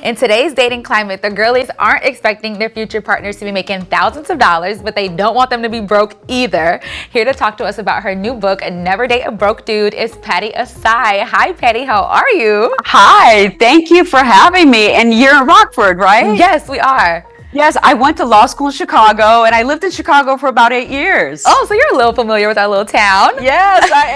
In today's dating climate, the girlies aren't expecting their future partners to be making thousands of dollars, but they don't want them to be broke either. Here to talk to us about her new book, Never Date a Broke Dude, is Patty Asai. Hi, Patty. How are you? Hi. Thank you for having me. And you're in Rockford, right? Yes, we are. Yes, I went to law school in Chicago, and I lived in Chicago for about 8 years. Oh, so you're a little familiar with our little town. Yes, I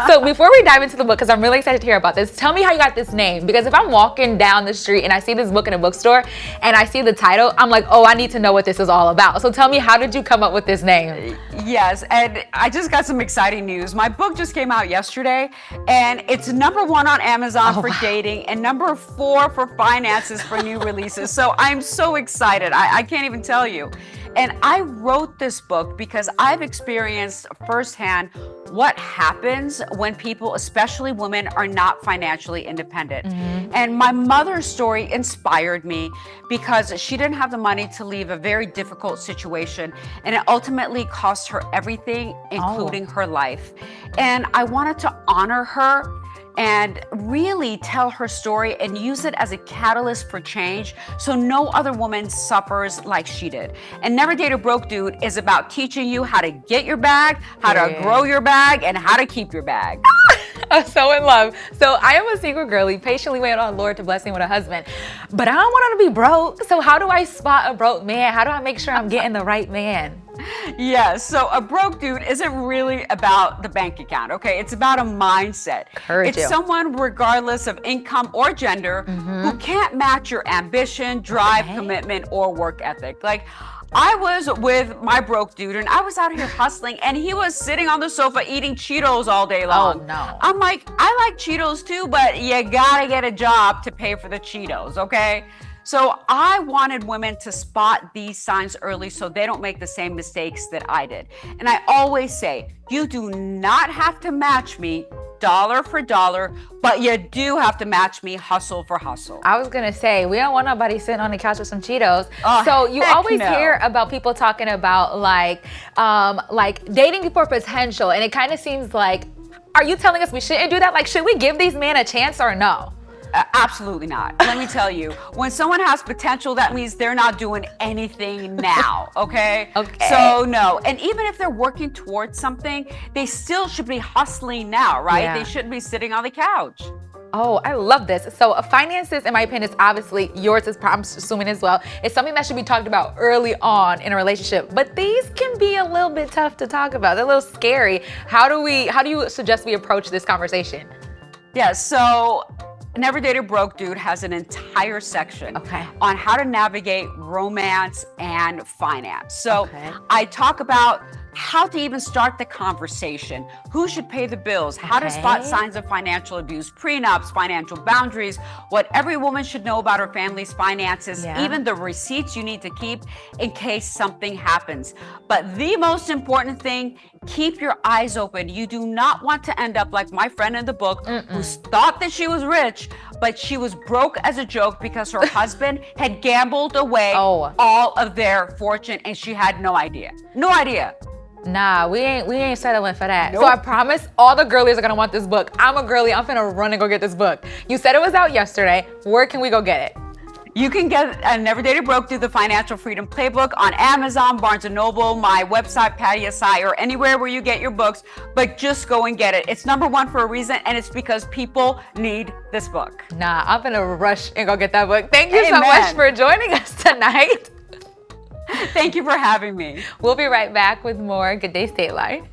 am. So before we dive into the book, because I'm really excited to hear about this, tell me how you got this name. Because if I'm walking down the street and I see this book in a bookstore and I see the title, I'm like, oh, I need to know what this is all about. So tell me, how did you come up with this name? Yes, and I just got some exciting news. My book just came out yesterday, and it's #1 on Amazon for dating and #4 for finances for new releases. So I'm so excited. I can't even tell you. And I wrote this book because I've experienced firsthand what happens when people, especially women, are not financially independent. And my mother's story inspired me because she didn't have the money to leave a very difficult situation, and it ultimately cost her everything, including her life. And I wanted to honor her and really tell her story and use it as a catalyst for change so no other woman suffers like she did. And Never Date a Broke Dude is about teaching you how to get your bag, how to grow your bag, and how to keep your bag. I'm so in love. So I am a single girly, patiently waiting on Lord to bless me with a husband, but I don't want him to be broke. So how do I spot a broke man? How do I make sure I'm getting the right man? Yes, so a broke dude isn't really about the bank account, okay? It's about a mindset. It's someone, regardless of income or gender, who can't match your ambition, drive, commitment, or work ethic. Like, I was with my broke dude, and I was out here hustling, and he was sitting on the sofa eating Cheetos all day long. Oh, no. I'm like, I like Cheetos too, but you gotta get a job to pay for the Cheetos, okay? So I wanted women to spot these signs early so they don't make the same mistakes that I did. And I always say, you do not have to match me dollar for dollar, but you do have to match me hustle for hustle. I was gonna say, we don't want nobody sitting on the couch with some Cheetos. Oh, so you always no. hear about people talking about like dating for potential, and it kind of seems like, are you telling us we shouldn't do that? Like, should we give these men a chance or no? Absolutely not. Let me tell you, when someone has potential, that means they're not doing anything now, okay? Okay. So no, and even if they're working towards something, they still should be hustling now, right? Yeah. They shouldn't be sitting on the couch. Oh, I love this. So finances, in my opinion, is obviously yours, is I'm assuming as well. It's something that should be talked about early on in a relationship, but these can be a little bit tough to talk about. They're a little scary. How do you suggest we approach this conversation? Yeah, so Never Date a Broke Dude has an entire section on how to navigate romance and finance. So I talk about how to even start the conversation, who should pay the bills, how to spot signs of financial abuse, prenups, financial boundaries, what every woman should know about her family's finances, even the receipts you need to keep in case something happens. But the most important thing, keep your eyes open. You do not want to end up like my friend in the book who thought that she was rich, but she was broke as a joke because her husband had gambled away all of their fortune and she had no idea. No idea. Nah, we ain't settling for that. Nope. So I promise all the girlies are gonna want this book. I'm a girly, I'm finna run and go get this book. You said it was out yesterday. Where can we go get it? You can get Never Date a Broke Dude, the Financial Freedom Playbook on Amazon, Barnes & Noble, my website, Patty Asai, or anywhere where you get your books, but just go and get it. It's #1 for a reason, and it's because people need this book. Nah, I'm gonna rush and go get that book. Thank you so much for joining us tonight. Thank you for having me. We'll be right back with more Good Day Stateline.